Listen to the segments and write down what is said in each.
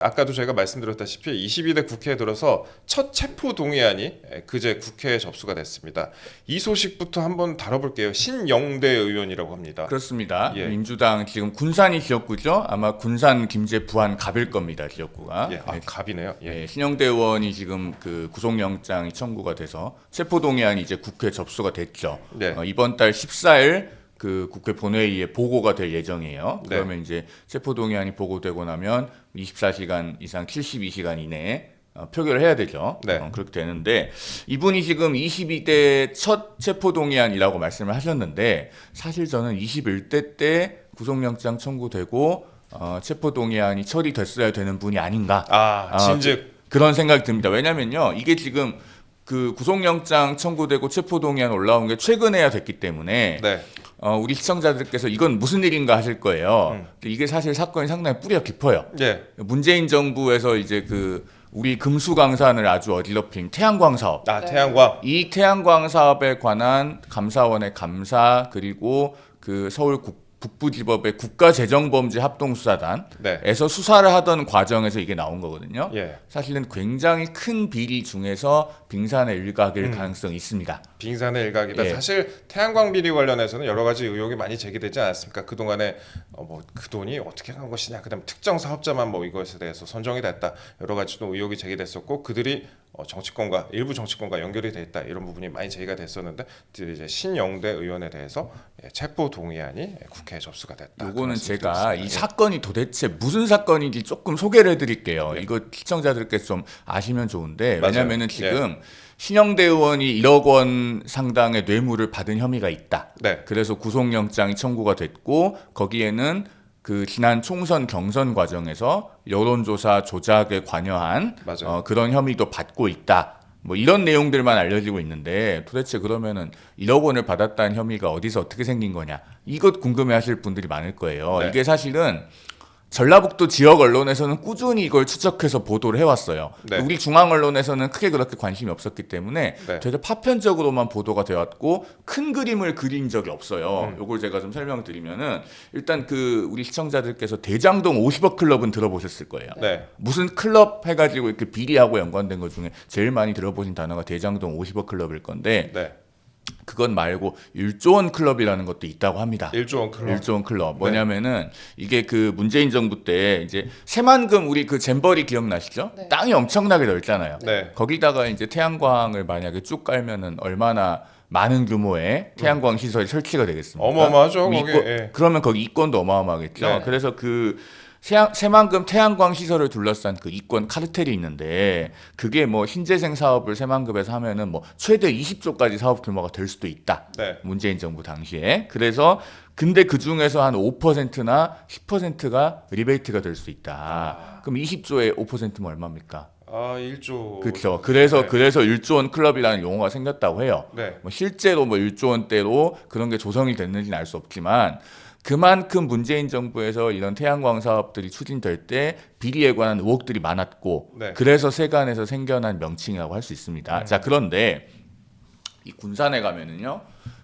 아까도 저희가 말씀드렸다시피 22대 국회에 들어서 첫 체포 동의안이 그제 국회에 접수가 됐습니다. 이 소식부터 한번 다뤄볼게요. 신영대 의원이라고 합니다. 그렇습니다. 예. 민주당 지금 군산이 지역구죠. 아마 군산, 김제, 부안 갑일 겁니다. 지역구가. 예, 갑이네요. 예. 예, 신영대 의원이 지금 그 구속영장이 청구가 돼서 체포동의안이 이제 국회에 접수가 됐죠. 네. 이번 달 14일 그 국회 본회의에 보고가 될 예정이에요. 네. 그러면 이제 체포동의안이 보고되고 나면 24시간 이상 72시간 이내에 표결을 해야 되죠. 네. 그렇게 되는데 이분이 지금 22대 첫 체포동의안이라고 말씀을 하셨는데 사실 저는 21대 때 구속영장 청구되고 체포동의안이 처리됐어야 되는 분이 아닌가. 진즉 그런 생각이 듭니다. 왜냐면요. 이게 지금 그 구속영장 청구되고 체포동의안 올라온 게 최근에야 됐기 때문에 네. 우리 시청자들께서 이건 무슨 일인가 하실 거예요. 이게 사실 사건이 상당히 뿌리가 깊어요. 예. 문재인 정부에서 이제 그 우리 금수강산을 아주 어지럽힌 태양광 사업. 태양광. 이 태양광 사업에 관한 감사원의 감사 그리고 그 서울 북부지법의 국가재정범죄 합동수사단에서 네. 수사를 하던 과정에서 이게 나온 거거든요. 예. 사실은 굉장히 큰 비리 중에서 빙산의 일각일 가능성이 있습니다. 빙산의 일각이다. 예. 사실 태양광 비리 관련해서는 여러 가지 의혹이 많이 제기되지 않았습니까? 그 동안에 뭐 그 돈이 어떻게 간 것이냐, 그다음 특정 사업자만 뭐 이것에 대해서 선정이 됐다. 여러 가지 또 의혹이 제기됐었고 그들이 정치권과 일부 정치권과 연결이 돼 있다 이런 부분이 많이 제기가 됐었는데 이제 신영대 의원에 대해서 체포 동의안이 국회에 접수가 됐다. 요거는 제가 이 사건이 도대체 무슨 사건인지 조금 소개를 해드릴게요. 예. 이거 시청자들께서 좀 아시면 좋은데 맞아요. 왜냐면은 지금 신영대 의원이 1억 원 상당의 뇌물을 받은 혐의가 있다. 네. 그래서 구속영장이 청구가 됐고 거기에는 그 지난 총선 경선 과정에서 여론조사 조작에 관여한 그런 혐의도 받고 있다. 뭐 이런 내용들만 알려지고 있는데 도대체 그러면은 1억 원을 받았다는 혐의가 어디서 어떻게 생긴 거냐 이것 궁금해하실 분들이 많을 거예요. 네. 이게 사실은 전라북도 지역 언론에서는 꾸준히 이걸 추적해서 보도를 해왔어요. 네. 우리 중앙 언론에서는 크게 그렇게 관심이 없었기 때문에 되게 파편적으로만 보도가 되었고 큰 그림을 그린 적이 없어요. 이걸 제가 좀 설명드리면은 일단 그 우리 시청자들께서 대장동 50억 클럽은 들어보셨을 거예요. 네. 무슨 클럽 해가지고 이렇게 비리하고 연관된 것 중에 제일 많이 들어보신 단어가 대장동 50억 클럽일 건데 네. 그건 말고 1조 원 클럽이라는 것도 있다고 합니다. 1조 원 클럽. 1조 원 클럽. 뭐냐면은 이게 그 문재인 정부 때 이제 새만금 우리 그 잼버리 기억나시죠? 네. 땅이 엄청나게 넓잖아요. 네. 거기다가 이제 태양광을 만약에 쭉 깔면은 얼마나 많은 규모의 태양광 시설이 설치가 되겠습니까? 어마어마하죠. 거기. 예. 그러면 거기 이권도 어마어마하겠죠. 네. 그래서 그 새만금 태양광 시설을 둘러싼 그 이권 카르텔이 있는데 그게 뭐 신재생 사업을 새만금에서 하면은 뭐 최대 20조까지 사업 규모가 될 수도 있다. 네. 문재인 정부 당시에. 그래서 근데 그 중에서 한 5%나 10%가 리베이트가 될 수 있다. 그럼 20조에 5%면 얼마입니까? 1조. 그렇죠. 그래서 네. 1조 원 클럽이라는 용어가 생겼다고 해요. 네. 뭐 실제로 뭐 1조 원대로 그런 게 조성이 됐는지는 알 수 없지만 그만큼 문재인 정부에서 이런 태양광 사업들이 추진될 때 비리에 관한 의혹들이 많았고 네. 그래서 세간에서 생겨난 명칭이라고 할 수 있습니다. 자, 그런데 이 군산에 가면은요.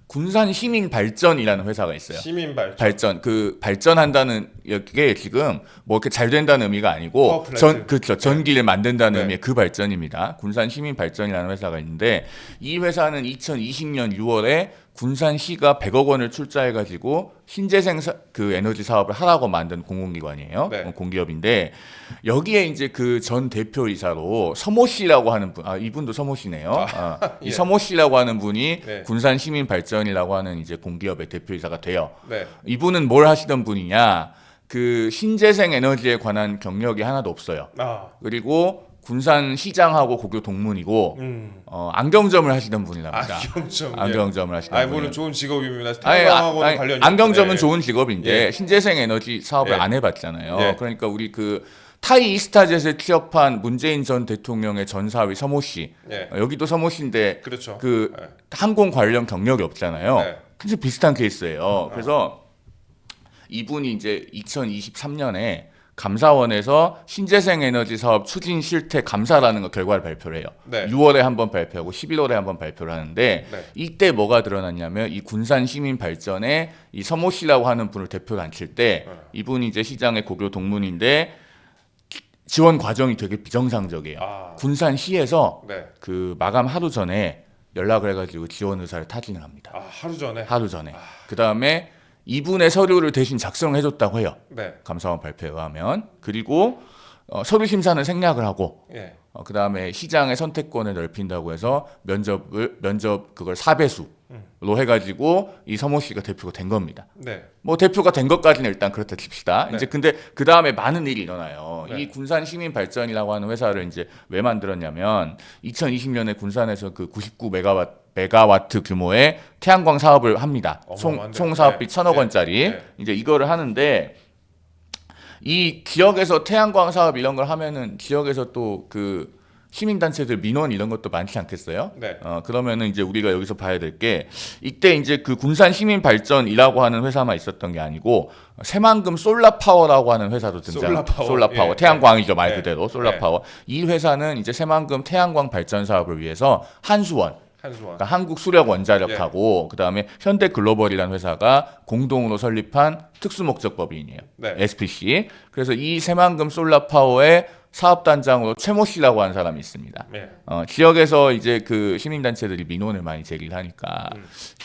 군산 시민 발전이라는 회사가 있어요. 시민 발전. 그 발전한다는 게 지금 뭐 이렇게 잘 된다는 의미가 아니고 그렇죠. 전기를 만든다는 의미의 그 발전입니다. 군산 시민 발전이라는 회사가 있는데 이 회사는 2020년 6월에 군산시가 100억 원을 출자해가지고 신재생 그 에너지 사업을 하라고 만든 공공기관이에요. 네. 공기업인데 여기에 이제 그 전 대표이사로 서모 씨라고 하는 분, 이분도 서모 씨네요. 이 예. 서모 씨라고 하는 분이 네. 군산 시민 발전이라고 하는 이제 공기업의 대표이사가 돼요. 네. 이분은 뭘 하시던 분이냐? 그 신재생 에너지에 관한 경력이 하나도 없어요. 그리고 군산 시장하고 고교 동문이고 안경점을 하시던 분이랍니다. 안경점을 하시던 분. 물론 좋은 직업입니다. 태양광하고는 관련이. 안경점은 네. 좋은 직업인데 예. 신재생 에너지 사업을 예. 안 해봤잖아요. 예. 그러니까 우리 그 타이 이스타젯에 취업한 문재인 전 대통령의 전사위 서모 씨. 예. 여기도 서모 씨인데 그렇죠. 그 예. 항공 관련 경력이 없잖아요. 네. 굉장히 비슷한 케이스예요. 그래서 이분이 이제 2023년에 감사원에서 신재생 에너지 사업 추진 실태 감사라는 거 결과를 발표를 해요. 네. 6월에 한번 발표하고 11월에 한번 발표를 하는데 네. 이때 뭐가 드러났냐면 이 군산 시민 발전에 이 서모 씨라고 하는 분을 대표로 앉힐 때 이분이 이제 시장의 고교 동문인데 지원 과정이 되게 비정상적이에요. 군산시에서 네. 그 마감 하루 전에 연락을 해가지고 지원 의사를 타진을 합니다. 하루 전에. 하루 전에. 그 다음에 이분의 서류를 대신 작성해줬다고 해요. 네. 감사원 발표에 의하면. 그리고 서류 심사는 생략을 하고. 예. 그 다음에 시장의 선택권을 넓힌다고 해서 면접 그걸 4배수로 해가지고 이 서모 씨가 대표가 된 겁니다. 네. 뭐 대표가 된 것까지는 일단 그렇다 칩시다. 네. 이제 근데 그 다음에 많은 일이 일어나요. 네. 이 군산 시민 발전이라고 하는 회사를 이제 왜 만들었냐면 2020년에 군산에서 그 99메가와트 규모의 태양광 사업을 합니다. 총 사업비 1,000억 원짜리. 이제 이거를 하는데 이 지역에서 태양광 사업 이런 걸 하면은 지역에서 또 그 시민단체들 민원 이런 것도 많지 않겠어요? 네. 그러면은 이제 우리가 여기서 봐야 될 게 이때 이제 그 군산 시민발전이라고 하는 회사만 있었던 게 아니고 새만금 솔라파워라고 하는 회사도 솔라파워. 예. 태양광이죠 말 그대로 솔라파워. 이 회사는 이제 새만금 태양광 발전 사업을 위해서 그러니까 한국수력원자력하고 그다음에 현대글로벌이라는 회사가 공동으로 설립한 특수목적법인이에요. 네. SPC. 그래서 이 새만금 솔라파워의 사업단장으로 최모 씨라고 하는 사람이 있습니다. 네. 지역에서 이제 그 시민단체들이 민원을 많이 제기를 하니까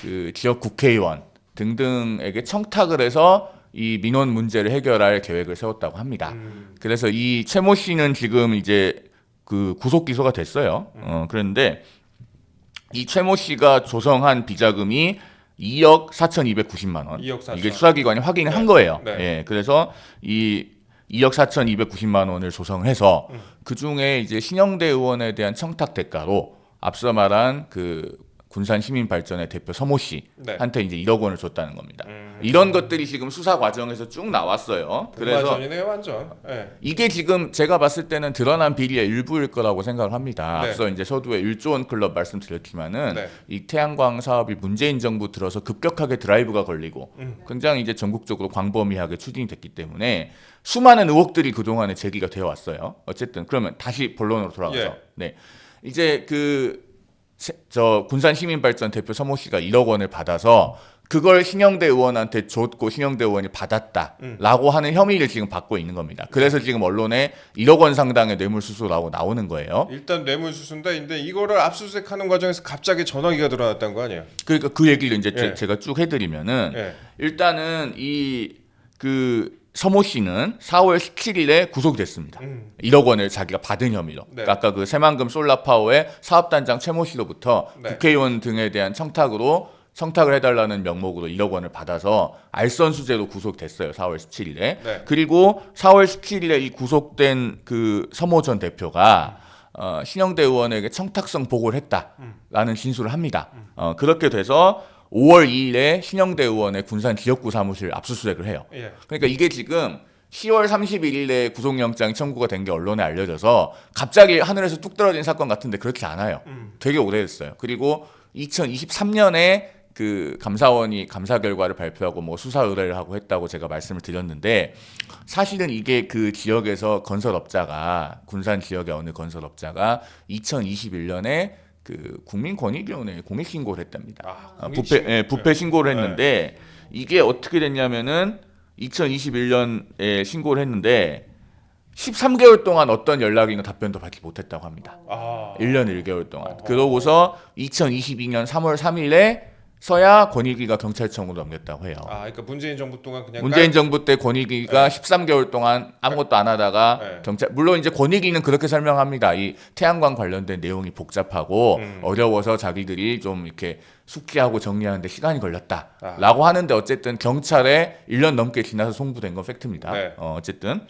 그 지역 국회의원 등등에게 청탁을 해서 이 민원 문제를 해결할 계획을 세웠다고 합니다. 그래서 이 최모 씨는 지금 이제 그 구속 기소가 됐어요. 그런데 이 최모 씨가 조성한 비자금이 2억 4,290만 원. 2억 4천. 이게 수사기관이 확인을 한 거예요. 네. 예, 그래서 이 2억 4,290만 원을 조성을 해서 그 중에 이제 신영대 의원에 대한 청탁 대가로 앞서 말한 그 군산 시민발전의 대표 서모 씨한테 이제 1억 원을 줬다는 겁니다. 이런 것들이 지금 수사 과정에서 쭉 나왔어요. 그래서 완전이네요, 완전. 네. 이게 지금 제가 봤을 때는 드러난 비리의 일부일 거라고 생각을 합니다. 네. 앞서 이제 서두에 1조 원 클럽 말씀드렸지만은 네. 이 태양광 사업이 문재인 정부 들어서 급격하게 드라이브가 걸리고 굉장히 이제 전국적으로 광범위하게 추진이 됐기 때문에 수많은 의혹들이 그동안에 제기가 되어 왔어요. 어쨌든 그러면 다시 본론으로 돌아가서 네. 이제 저 군산 시민발전 대표 서모 씨가 1억 원을 받아서 그걸 신영대 의원한테 줬고 신영대 의원이 받았다라고 하는 혐의를 지금 받고 있는 겁니다. 그래서 지금 언론에 1억 원 상당의 뇌물수수라고 나오는 거예요. 일단 뇌물수수인데 이거를 압수수색하는 과정에서 갑자기 전화기가 들어왔다는 거 아니에요? 그러니까 그 얘기를 이제 제가 쭉 해드리면은 일단은 서모 씨는 4월 17일에 구속됐습니다. 1억 원을 자기가 받은 혐의로. 네. 그러니까 아까 그 새만금 솔라파워의 사업단장 최모 씨로부터 국회의원 등에 대한 청탁을 해달라는 명목으로 1억 원을 받아서 알선수재로 구속됐어요. 4월 17일에. 네. 그리고 4월 17일에 이 구속된 그 서모 전 대표가 신영대 의원에게 청탁성 보고를 했다라는 진술을 합니다. 그렇게 돼서 5월 2일에 신영대 의원의 군산 지역구 사무실 압수수색을 해요. 그러니까 이게 지금 10월 31일에 구속영장이 청구가 된 게 언론에 알려져서 갑자기 하늘에서 뚝 떨어진 사건 같은데 그렇지 않아요. 되게 오래됐어요. 그리고 2023년에 그 감사원이 감사 결과를 발표하고 뭐 수사 의뢰를 하고 했다고 제가 말씀을 드렸는데 사실은 이게 그 지역에서 건설업자가 군산 지역의 어느 건설업자가 2021년에 그 국민권익위원회에 공익 신고를 했답니다. 부패 신고를 했는데 이게 어떻게 됐냐면은 2021년에 신고를 했는데 13개월 동안 어떤 연락이나 답변도 받지 못했다고 합니다. 1년 1개월 동안. 그러고서 2022년 3월 3일에 서야 권익위가 경찰청으로 넘겼다고 해요. 그러니까 문재인 정부 동안 그냥 문재인 정부 때 권익위가 13개월 동안 아무것도 안 하다가 물론 이제 권익위는 그렇게 설명합니다. 이 태양광 관련된 내용이 복잡하고 어려워서 자기들이 좀 이렇게 숙지하고 정리하는데 시간이 걸렸다라고 하는데 어쨌든 경찰에 1년 넘게 지나서 송부된 건 팩트입니다. 어쨌든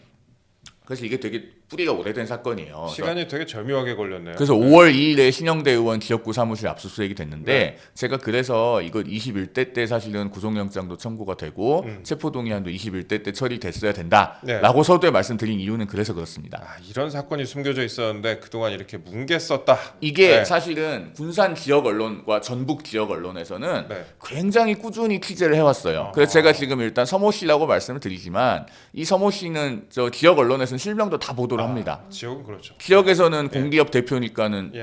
그래서 이게 되게 뿌리가 오래된 사건이에요. 시간이 되게 절묘하게 걸렸네요. 그래서 5월 2일에 신영대 의원 지역구 사무실 압수수색이 됐는데 제가 그래서 이거 21대 때 사실은 구속영장도 청구가 되고 체포동의안도 21대 때 처리됐어야 된다라고 서두에 말씀드린 이유는 그래서 그렇습니다. 이런 사건이 숨겨져 있었는데 그동안 이렇게 뭉갰었다. 이게 사실은 군산 지역 언론과 전북 지역 언론에서는 굉장히 꾸준히 취재를 해왔어요. 그래서 제가 지금 일단 서모 씨라고 말씀을 드리지만 이 서모 씨는 저 지역 언론에서는 실명도 다 보도를 합니다. 지역은 그렇죠. 지역에서는 공기업 대표니까는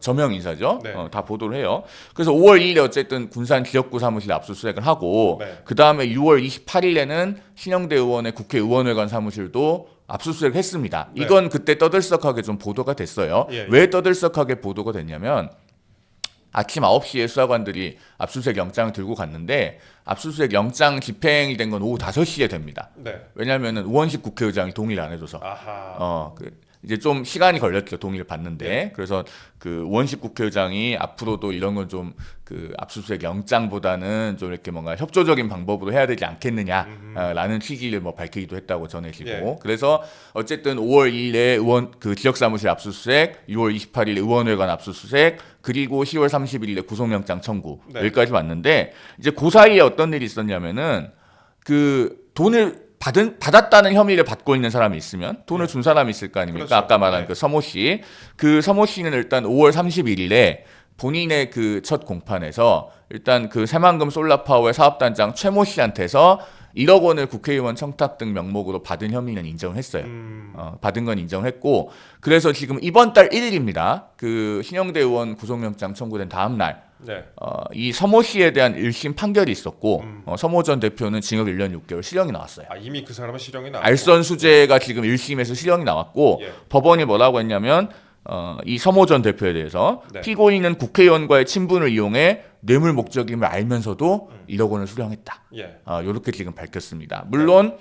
저명 인사죠. 다 보도를 해요. 그래서 5월 2일에 어쨌든 군산 지역구 사무실 압수수색을 하고 그 다음에 6월 28일에는 신영대 의원의 국회의원회관 사무실도 압수수색 했습니다. 네. 이건 그때 떠들썩하게 좀 보도가 됐어요. 예, 예. 왜 떠들썩하게 보도가 됐냐면 아침 9시에 수사관들이 압수수색 영장을 들고 갔는데 압수수색 영장 집행이 된 건 오후 5시에 됩니다. 네. 왜냐하면 우원식 국회의장이 동의를 안 해줘서. 아하. 이제 좀 시간이 걸렸죠. 동의를 받는데. 그래서 그 우원식 국회의장이 앞으로도 이런 건 좀 그 압수수색 영장보다는 좀 이렇게 뭔가 협조적인 방법으로 해야 되지 않겠느냐라는 취지를 뭐 밝히기도 했다고 전해지고. 예. 그래서 어쨌든 5월 2일에 의원 그 지역사무실 압수수색, 6월 28일에 의원회관 압수수색, 그리고 10월 31일에 구속영장 청구 네. 여기까지 왔는데 이제 그 사이에 어떤 일이 있었냐면은 그 돈을 받았다는 혐의를 받고 있는 사람이 있으면 돈을 준 사람이 있을 거 아닙니까? 그렇죠. 아까 말한 네. 그 서모 씨. 그 서모 씨는 일단 5월 31일에 본인의 그 첫 공판에서 일단 그 새만금 솔라파워의 사업단장 최모 씨한테서 1억 원을 국회의원 청탁 등 명목으로 받은 혐의는 인정을 했어요. 받은 건 인정을 했고 그래서 지금 이번 달 1일입니다. 그 신영대 의원 구속영장 청구된 다음 날 네. 이 서모 씨에 대한 1심 판결이 있었고 서모 전 대표는 징역 1년 6개월 실형이 나왔어요. 아, 이미 그 사람은 실형이 나왔고. 알선 수재가 지금 1심에서 실형이 나왔고 예. 법원이 뭐라고 했냐면 이 서모 전 대표에 대해서 네. 피고인은 국회의원과의 친분을 이용해 뇌물 목적임을 알면서도 1억 원을 수령했다. 예. 이렇게 지금 밝혔습니다. 물론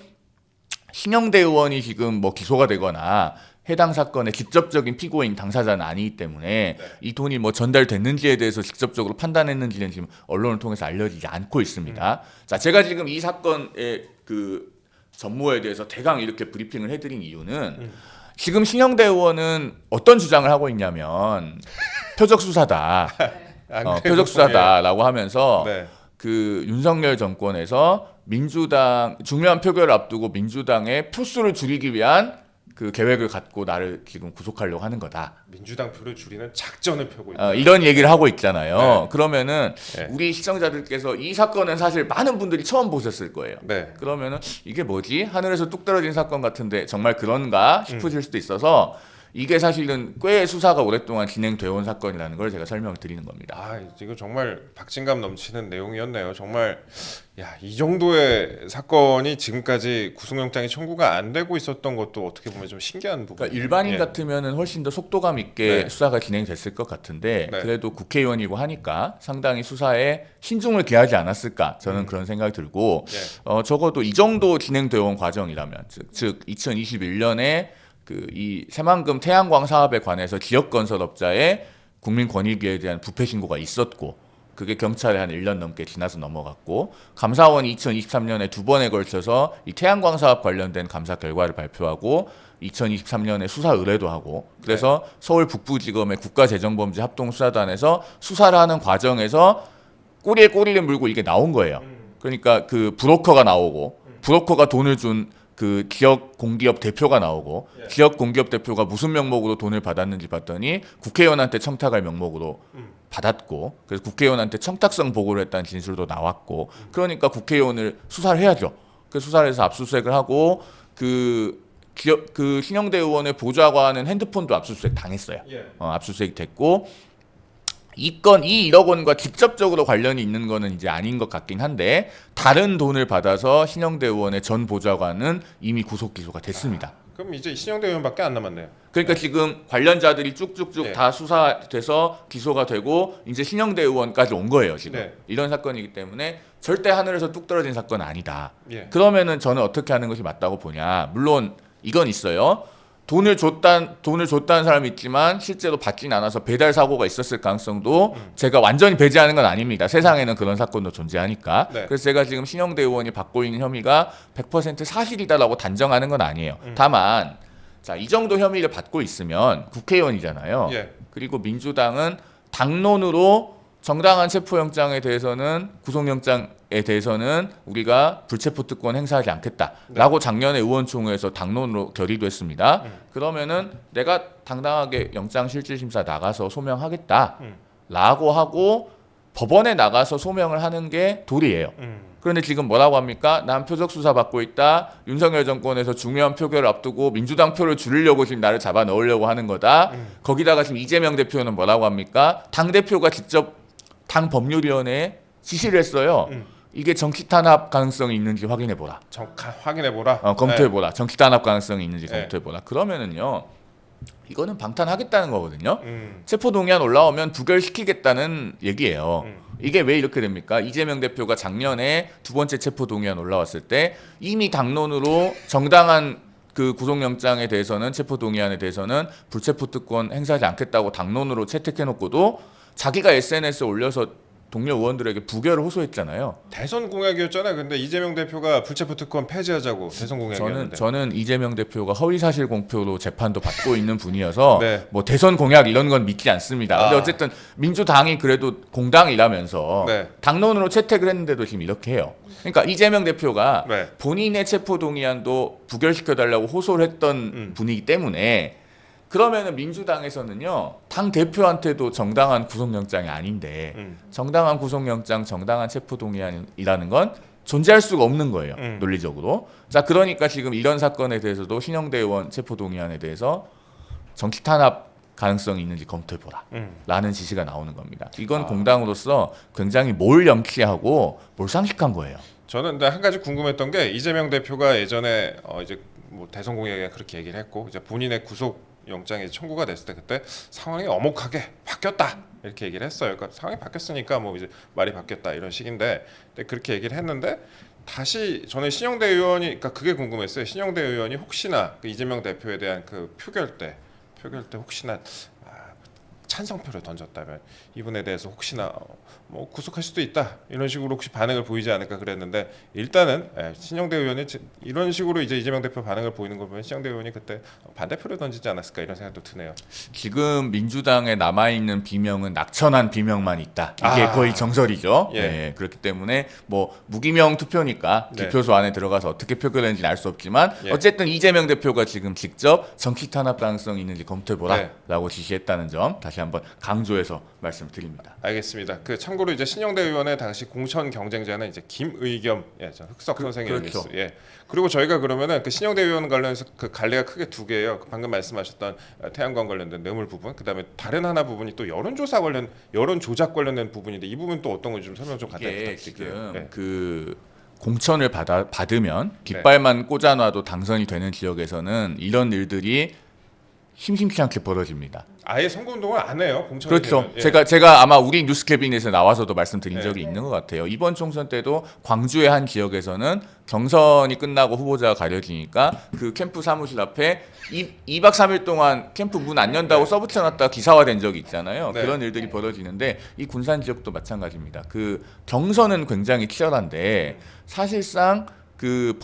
신영대 의원이 지금 뭐 기소가 되거나 해당 사건의 직접적인 피고인 당사자는 아니기 때문에 이 돈이 뭐 전달됐는지에 대해서 직접적으로 판단했는지는 지금 언론을 통해서 알려지지 않고 있습니다. 자, 제가 지금 이 사건의 그 전모에 대해서 대강 이렇게 브리핑을 해드린 이유는 지금 신영대 의원은 어떤 주장을 하고 있냐면 표적 수사다, 안 그래도- 표적 수사다라고 하면서 네. 그 윤석열 정권에서 민주당 중요한 표결을 앞두고 민주당의 표수를 줄이기 위한 그 계획을 갖고 나를 지금 구속하려고 하는 거다. 민주당 표를 줄이는 작전을 펴고 있다. 이런 얘기를 하고 있잖아요. 네. 그러면은 네. 우리 시청자들께서 이 사건은 사실 많은 분들이 처음 보셨을 거예요. 네. 그러면은 이게 뭐지? 하늘에서 뚝 떨어진 사건 같은데 정말 그런가 싶으실 수도 있어서 이게 사실은 꽤 수사가 오랫동안 진행되어 온 사건이라는 걸 제가 설명을 드리는 겁니다. 아, 이거 정말 박진감 넘치는 내용이었네요. 정말 이 정도의 사건이 지금까지 구속영장이 청구가 안 되고 있었던 것도 어떻게 보면 좀 신기한 부분. 그러니까 일반인 예. 같으면은 훨씬 더 속도감 있게 네. 수사가 진행됐을 것 같은데 네. 그래도 국회의원이고 하니까 상당히 수사에 신중을 기하지 않았을까 저는 그런 생각이 들고 적어도 이 정도 진행되어 온 과정이라면 즉 2021년에 그 이 새만금 태양광 사업에 관해서 지역 건설업자의 국민권익위에 대한 부패 신고가 있었고 그게 경찰에 한 1년 넘게 지나서 넘어갔고 감사원이 2023년에 2번에 걸쳐서 이 태양광 사업 관련된 감사 결과를 발표하고 2023년에 수사 의뢰도 하고 그래서 서울 북부지검의 국가재정범죄합동수사단에서 수사를 하는 과정에서 꼬리에 꼬리를 물고 이게 나온 거예요. 그러니까 그 브로커가 나오고 브로커가 돈을 준 그 지역 공기업 대표가 나오고 지역 공기업 대표가 무슨 명목으로 돈을 받았는지 봤더니 국회의원한테 청탁할 명목으로 받았고 그래서 국회의원한테 청탁성 보고를 했다는 진술도 나왔고 그러니까 국회의원을 수사를 해야죠. 그 수사를 해서 압수수색을 하고 그 신영대 의원의 보좌관은 핸드폰도 압수수색 당했어요. 압수수색이 됐고 이 1억 원과 직접적으로 관련이 있는 거는 이제 아닌 것 같긴 한데 다른 돈을 받아서 신영대 의원의 전 보좌관은 이미 구속 기소가 됐습니다. 그럼 이제 신영대 의원밖에 안 남았네요. 그러니까 지금 관련자들이 쭉쭉쭉 네. 다 수사돼서 기소가 되고 이제 신영대 의원까지 온 거예요 지금. 네. 이런 사건이기 때문에 절대 하늘에서 뚝 떨어진 사건은 아니다. 예. 그러면은 저는 어떻게 하는 것이 맞다고 보냐. 물론 이건 있어요. 돈을 줬다는 사람이 있지만 실제로 받진 않아서 배달 사고가 있었을 가능성도 제가 완전히 배제하는 건 아닙니다. 세상에는 그런 사건도 존재하니까. 네. 그래서 제가 지금 신영대 의원이 받고 있는 혐의가 100% 사실이다라고 단정하는 건 아니에요. 다만 자, 이 정도 혐의를 받고 있으면 국회의원이잖아요. 예. 그리고 민주당은 당론으로 정당한 체포영장에 대해서는 구속영장에 대해서는 우리가 불체포특권 행사하지 않겠다라고 작년에 의원총회에서 당론으로 결의도 했습니다. 그러면은 내가 당당하게 영장실질심사 나가서 소명하겠다라고 하고 법원에 나가서 소명을 하는 게 도리예요. 그런데 지금 뭐라고 합니까? 난 표적 수사 받고 있다. 윤석열 정권에서 중요한 표결을 앞두고 민주당 표를 줄이려고 지금 나를 잡아 넣으려고 하는 거다. 거기다가 지금 이재명 대표는 뭐라고 합니까? 당 대표가 직접 당 법률위원회에 지시를 했어요. 이게 정치 탄압 가능성이 있는지 확인해 보라. 확인해 보라. 검토해 보라. 정치 탄압 가능성이 있는지 네. 검토해 보라. 그러면은요. 이거는 방탄하겠다는 거거든요. 체포 동의안 올라오면 부결시키겠다는 얘기예요. 이게 왜 이렇게 됩니까? 이재명 대표가 작년에 두 번째 체포 동의안 올라왔을 때 이미 당론으로 정당한 그 구속영장에 대해서는 체포 동의안에 대해서는 불체포 특권 행사하지 않겠다고 당론으로 채택해놓고도 자기가 SNS에 올려서 동료 의원들에게 부결을 호소했잖아요. 대선 공약이었잖아요. 근데 이재명 대표가 불체포 특권 폐지하자고 대선 공약이었는데. 저는 이재명 대표가 허위사실 공표로 재판도 받고 있는 분이어서 네. 뭐 대선 공약 이런 건 믿지 않습니다. 근데 어쨌든 민주당이 그래도 공당이라면서 네. 당론으로 채택을 했는데도 지금 이렇게 해요. 그러니까 이재명 대표가 네. 본인의 체포 동의안도 부결시켜달라고 호소를 했던 분이기 때문에 그러면은 민주당에서는요 당 대표한테도 정당한 구속영장이 아닌데 정당한 구속영장, 정당한 체포동의안이라는 건 존재할 수가 없는 거예요 논리적으로. 자 그러니까 지금 이런 사건에 대해서도 신영대 의원 체포동의안에 대해서 정치 탄압 가능성이 있는지 검토해보라 라는 지시가 나오는 겁니다. 이건 공당으로서 굉장히 몰염치하고 몰상식한 거예요. 저는 근데 한 가지 궁금했던 게 이재명 대표가 예전에 이제 뭐 대선 공약에 그렇게 얘기를 했고 이제 본인의 구속 영장이 청구가 됐을 때 그때 상황이 엄혹하게 바뀌었다 이렇게 얘기를 했어요. 그러니까 상황이 바뀌었으니까 뭐 이제 말이 바뀌었다 이런 식인데 근데 그렇게 얘기를 했는데 다시 저는 신영대 의원이 그러니까 그게 궁금했어요. 신영대 의원이 혹시나 그 이재명 대표에 대한 그 표결 때 혹시나 찬성표를 던졌다면 이분에 대해서 혹시나 뭐 구속할 수도 있다 이런 식으로 혹시 반응을 보이지 않을까 그랬는데 일단은 신영대 의원이 이런 식으로 이제 이재명 대표 반응을 보이는 걸 보면 신영대 의원이 그때 반대표를 던지지 않았을까 이런 생각도 드네요. 지금 민주당에 남아있는 비명은 낙천한 비명만 있다. 이게 거의 정설이죠. 예. 네, 그렇기 때문에 뭐 무기명 투표니까 네. 기표소 안에 들어가서 어떻게 표결했는지 알 수 없지만 예. 어쨌든 이재명 대표가 지금 직접 정치 탄압 가능성이 있는지 검토해보라 네. 라고 지시했다는 점 다시 한번 강조해서 말씀드립니다. 알겠습니다. 그 참고로 이제 신영대 의원의 당시 공천 경쟁자는 이제 김의겸 흑석 선생님이었어요. 그렇죠. 예. 그리고 저희가 그러면은 그 신영대 의원 관련해서 그 갈래가 크게 두 개예요. 그 방금 말씀하셨던 태양광 관련된 뇌물 부분, 그다음에 다른 하나 부분이 또 여론 조작 관련된 부분인데 이 부분 또 어떤 건지 좀 설명 좀 간단히 이게 부탁드릴게요. 지금 예. 그 공천을 받으면 깃발만 꽂아놔도 당선이 되는 지역에서는 이런 일들이 심심치 않게 벌어집니다. 아예 선거운동을 안 해요. 공천이 그렇죠. 되면. 예. 제가 아마 우리 뉴스 캐비넷에 나와서도 말씀드린 네. 적이 있는 것 같아요. 이번 총선 때도 광주의 한 지역에서는 경선이 끝나고 후보자가 가려지니까 그 캠프 사무실 앞에 2박 3일 동안 캠프 문 안 연다고 써붙여놨다가 기사화된 적이 있잖아요. 네. 그런 일들이 벌어지는데 이 군산 지역도 마찬가지입니다. 그 경선은 굉장히 치열한데 사실상 그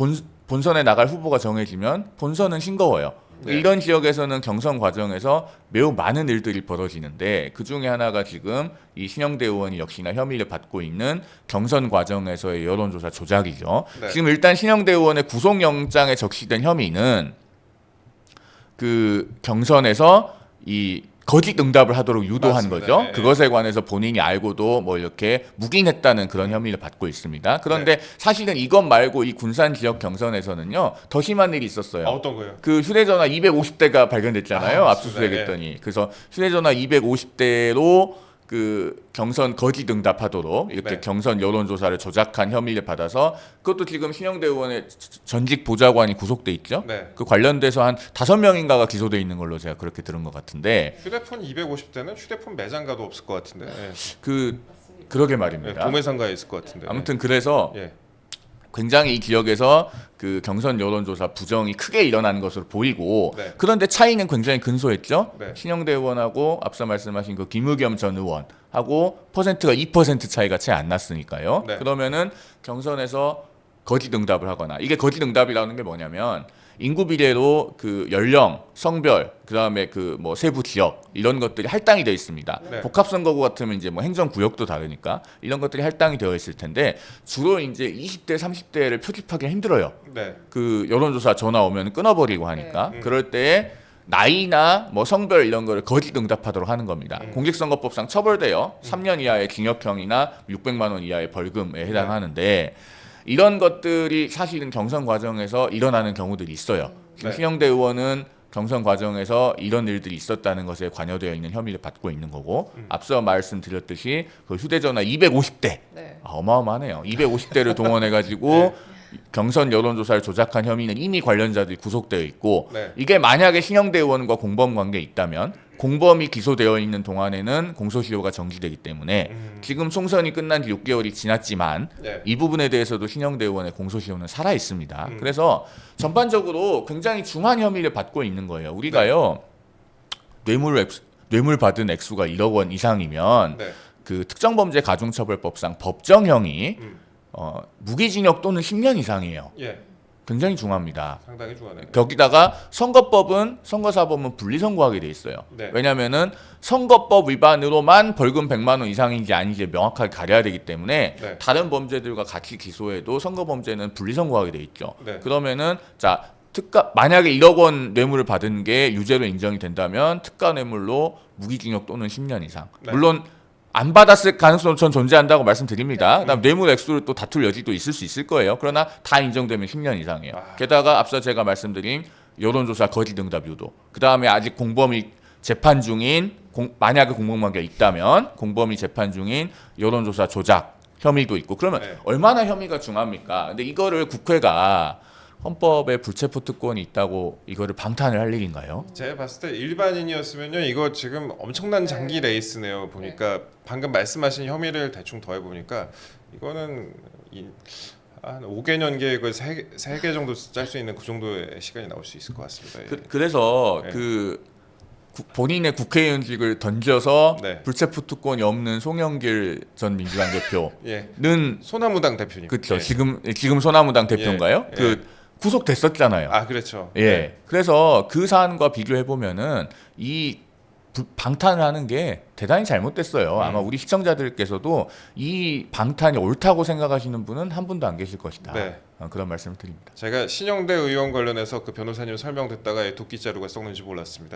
본선에 나갈 후보가 정해지면 본선은 싱거워요. 네. 이런 지역에서는 경선 과정에서 매우 많은 일들이 벌어지는데 그 중에 하나가 지금 이 신영대 의원이 역시나 혐의를 받고 있는 경선 과정에서의 여론조사 조작이죠. 네. 지금 일단 신영대 의원의 구속영장에 적시된 혐의는 그 경선에서 이 거짓 응답을 하도록 유도한 맞습니다. 거죠. 네. 그것에 관해서 본인이 알고도 뭐 이렇게 묵인했다는 그런 혐의를 받고 있습니다. 그런데 사실은 이것 말고 이 군산 지역 경선에서는요 더 심한 일이 있었어요. 어떤 거요? 그 휴대전화 250대가 발견됐잖아요. 아, 압수수색했더니. 그래서 휴대전화 250대로 그 경선 거짓 응답하도록 이렇게 네. 경선 여론조사를 조작한 혐의를 받아서 그것도 지금 신영대 의원의 전직 보좌관이 구속돼 있죠. 네. 그 관련돼서 한 5명인가가 기소돼 있는 걸로 제가 그렇게 들은 것 같은데 휴대폰 250대는 휴대폰 매장 가도 없을 것 같은데. 예. 그러게 예, 말입니다. 도매상가에 있을 것 같은데. 아무튼 그래서 예. 굉장히 이 지역에서 그 경선 여론조사 부정이 크게 일어난 것으로 보이고 네. 그런데 차이는 굉장히 근소했죠. 네. 신영대 의원하고 앞서 말씀하신 그 김의겸 전 의원하고 퍼센트가 2% 차이가 채 안 났으니까요. 네. 그러면은 경선에서 거짓 응답을 하거나 이게 거짓 응답이라는 게 뭐냐면 인구 비례로 그 연령, 성별, 그다음에 그 뭐 세부 지역 이런 것들이 할당이 되어 있습니다. 네. 복합선거구 같으면 이제 뭐 행정 구역도 다르니까 이런 것들이 할당이 되어 있을 텐데 주로 이제 20대, 30대를 표집하기 힘들어요. 네. 그 여론조사 전화 오면 끊어버리고 하니까 그럴 때 나이나 뭐 성별 이런 거를 거짓 응답하도록 하는 겁니다. 공직선거법상 처벌돼요. 3년 이하의 징역형이나 600만 원 이하의 벌금에 해당하는데 이런 것들이 사실은 경선 과정에서 일어나는 경우들이 있어요. 지금 네. 신영대 의원은 경선 과정에서 이런 일들이 있었다는 것에 관여되어 있는 혐의를 받고 있는 거고 앞서 말씀드렸듯이 그 휴대전화 250대 네. 어마어마하네요. 250대를 동원해가지고 경선 여론조사를 조작한 혐의는 이미 관련자들이 구속되어 있고 네. 이게 만약에 신영대 의원과 공범 관계 있다면 공범이 기소되어 있는 동안에는 공소시효가 정지되기 때문에 지금 총선이 끝난 지 6개월이 지났지만 네. 이 부분에 대해서도 신영대 의원의 공소시효는 살아 있습니다. 그래서 전반적으로 굉장히 중한 혐의를 받고 있는 거예요. 우리가요 뇌물 받은 액수가 1억 원 이상이면 네. 그 특정범죄가중처벌법상 법정형이 무기징역 또는 10년 이상이에요. 예. 굉장히 중합니다. 상당히 중하네요. 거기다가 선거사법은 분리선고하게 돼 있어요. 네. 왜냐하면은 선거법 위반으로만 벌금 100만 원 이상인지 아닌지 명확하게 가려야 되기 때문에 네. 다른 범죄들과 같이 기소해도 선거범죄는 분리선고하게 돼 있죠. 네. 그러면은 자 만약에 1억 원 뇌물을 받은 게 유죄로 인정이 된다면 특가 뇌물로 무기징역 또는 10년 이상. 네. 물론 안 받았을 가능성은 전 존재한다고 말씀드립니다. 그다음 뇌물 액수를 또 다툴 여지도 있을 수 있을 거예요. 그러나 다 인정되면 10년 이상이에요. 게다가 앞서 제가 말씀드린 여론조사 거짓 응답 유도. 그다음에 아직 공범이 재판 중인 만약에 공범관계가 있다면 공범이 재판 중인 여론조사 조작 혐의도 있고 그러면 네. 얼마나 혐의가 중합니까? 근데 이거를 국회가 헌법에 불체포 특권이 있다고 이거를 방탄을 할 일인가요? 제가 봤을 때 일반인이었으면요 이거 지금 엄청난 장기 레이스네요. 보니까 방금 말씀하신 혐의를 대충 더해 보니까 이거는 한 5개년 계획을 3개 정도 짤 수 있는 그 정도의 시간이 나올 수 있을 것 같습니다. 예. 그래서 네. 본인의 국회의원직을 던져서 네. 불체포 특권이 없는 송영길 전 민주당 예. 대표는 소나무당 대표님. 그렇죠. 예. 지금 소나무당 대표인가요? 예. 그 구속됐었잖아요. 아 그렇죠. 예. 네. 그래서 그 사안과 비교해 보면은 이 방탄을 하는 게 대단히 잘못됐어요. 아마 우리 시청자들께서도 이 방탄이 옳다고 생각하시는 분은 한 분도 안 계실 것이다. 네. 그런 말씀을 드립니다. 제가 신영대 의원 관련해서 그 변호사님 설명 듣다가 도끼 자루가 썩는지 몰랐습니다.